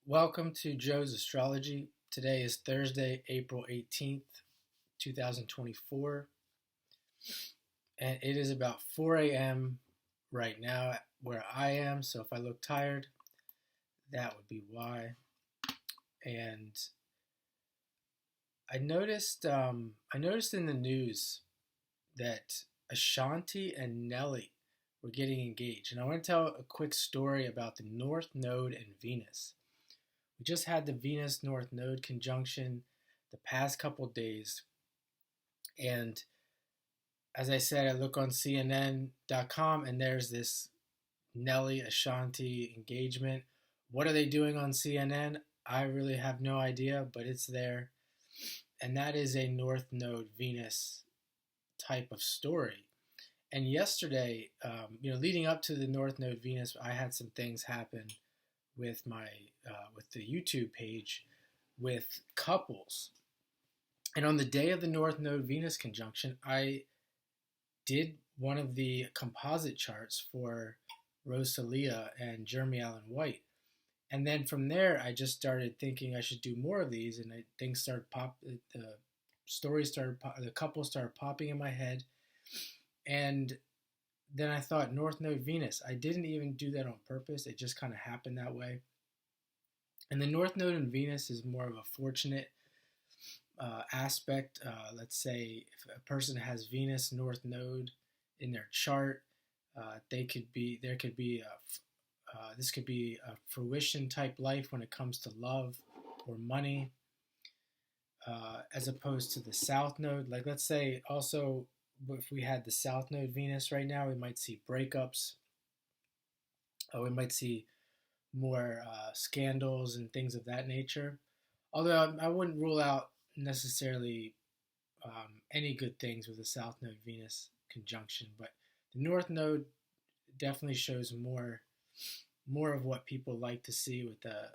Welcome to Joe's Astrology. Today is Thursday, April 18th, 2024, and it is about 4 a.m. right now where I am. So if I look tired, that would be why. And I noticed in the news that Ashanti and Nelly were getting engaged, and I want to tell a quick story about the North Node and Venus. We just had the Venus North Node conjunction the past couple days, and as I said, I look on CNN.com and there's this Nelly Ashanti engagement. What are they doing on CNN? I really have no idea, but it's there. And that is a North Node Venus type of story. And yesterday, leading up to the North Node Venus, I had some things happen with my with the YouTube page with couples. And on the day of the North Node Venus conjunction, I did one of the composite charts for Rosalia and Jeremy Allen White. And then from there, I just started thinking I should do more of these, and things started the stories started, the couple started popping in my head, and then I thought North Node Venus. I didn't even do that on purpose; it just kind of happened that way. And the North Node in Venus is more of a fortunate aspect. Let's say if a person has Venus North Node in their chart, this could be a fruition type life when it comes to love or money, as opposed to the South Node. Like, let's say also if we had the South Node Venus right now, we might see breakups. We might see more scandals and things of that nature. Although I wouldn't rule out necessarily any good things with the South Node Venus conjunction, but the North Node definitely shows more of what people like to see with the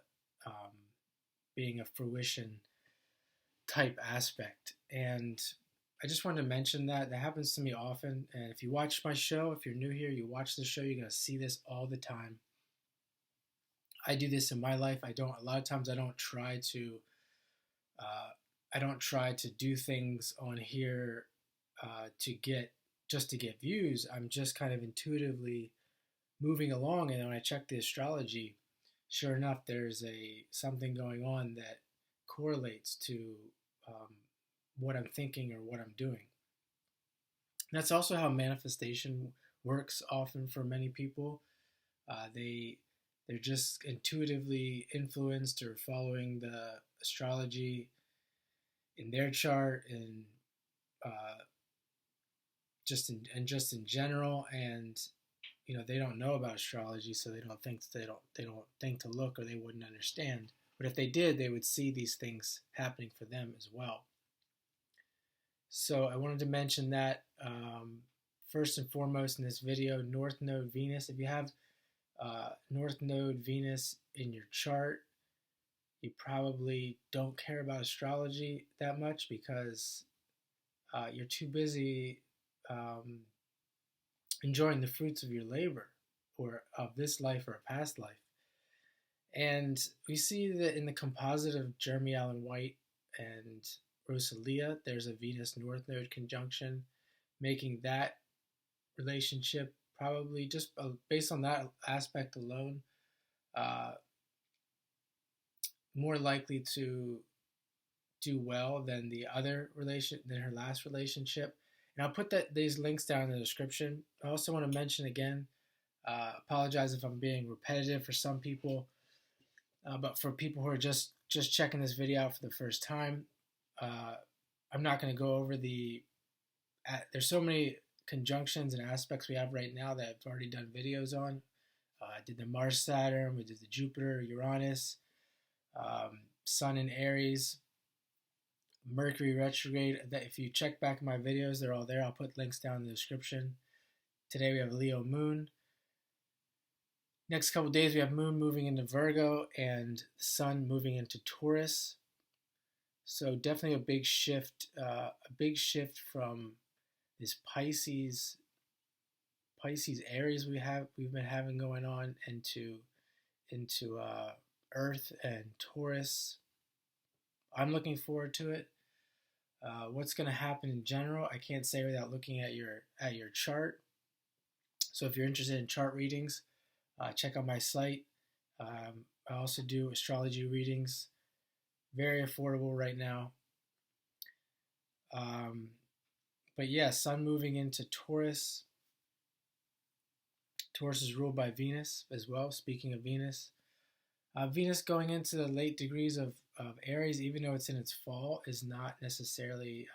being a fruition type aspect. And I just wanted to mention that happens to me often. And if you watch my show, if you're new here, you watch the show, you're gonna see this all the time. I do this in my life. A lot of times I don't try to do things on here to get views. I'm just kind of intuitively moving along, and when I check the astrology, sure enough, there's something going on that correlates to what I'm thinking or what I'm doing. And that's also how manifestation works often for many people. They're just intuitively influenced or following the astrology in their chart, and just in general, and they don't know about astrology, so they don't think to look, or they wouldn't understand. But if they did, they would see these things happening for them as well. So I wanted to mention that first and foremost in this video, North Node Venus. If you have North Node Venus in your chart, you probably don't care about astrology that much because you're too busy enjoying the fruits of your labor, or of this life or a past life. And we see that in the composite of Jeremy Allen White and Rosalia, there's a Venus North Node conjunction, making that relationship probably, just based on that aspect alone, more likely to do well than than her last relationship. And I'll put these links down in the description. I also want to mention again, apologize if I'm being repetitive for some people, but for people who are just checking this video out for the first time, I'm not going to go over there's so many conjunctions and aspects we have right now that I've already done videos on. I did the Mars Saturn, we did the Jupiter Uranus, Sun in Aries, Mercury retrograde. That if you check back in my videos, they're all there. I'll put links down in the description. Today we have Leo Moon. Next couple days we have Moon moving into Virgo and Sun moving into Taurus. So definitely a big shift from this Pisces Aries we've been having going on into Earth and Taurus. I'm looking forward to it. What's going to happen in general, I can't say without looking at your chart. So if you're interested in chart readings, check out my site. I also do astrology readings, very affordable right now. But yeah, Sun moving into Taurus. Taurus is ruled by Venus as well. Speaking of Venus, Venus going into the late degrees of Aries, even though it's in its fall, is not necessarily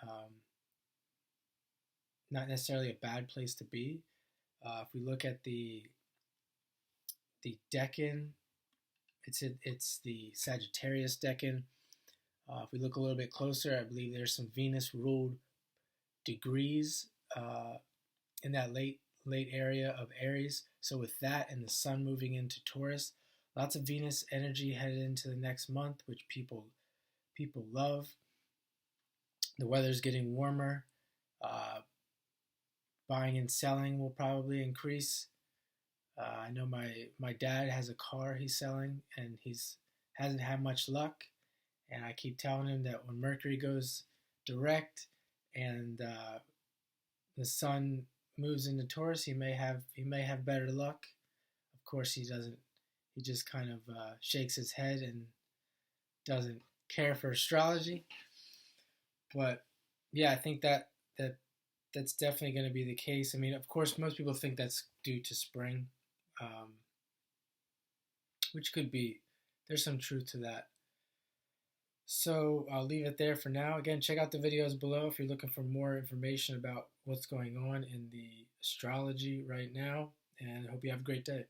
a bad place to be. If we look at the decan, it's the Sagittarius decan. If we look a little bit closer, I believe there's some Venus ruled degrees in that late area of Aries. So with that and the Sun moving into Taurus, lots of Venus energy headed into the next month, which people love. The weather's getting warmer. Buying and selling will probably increase. I know my dad has a car he's selling, and hasn't had much luck. And I keep telling him that when Mercury goes direct and the Sun moves into Taurus, he may have better luck. Of course, he doesn't. He just kind of shakes his head and doesn't care for astrology. But yeah, I think that's definitely going to be the case. I mean, of course, most people think that's due to spring, which could be. There's some truth to that. So I'll leave it there for now. Again, check out the videos below if you're looking for more information about what's going on in the astrology right now. And I hope you have a great day.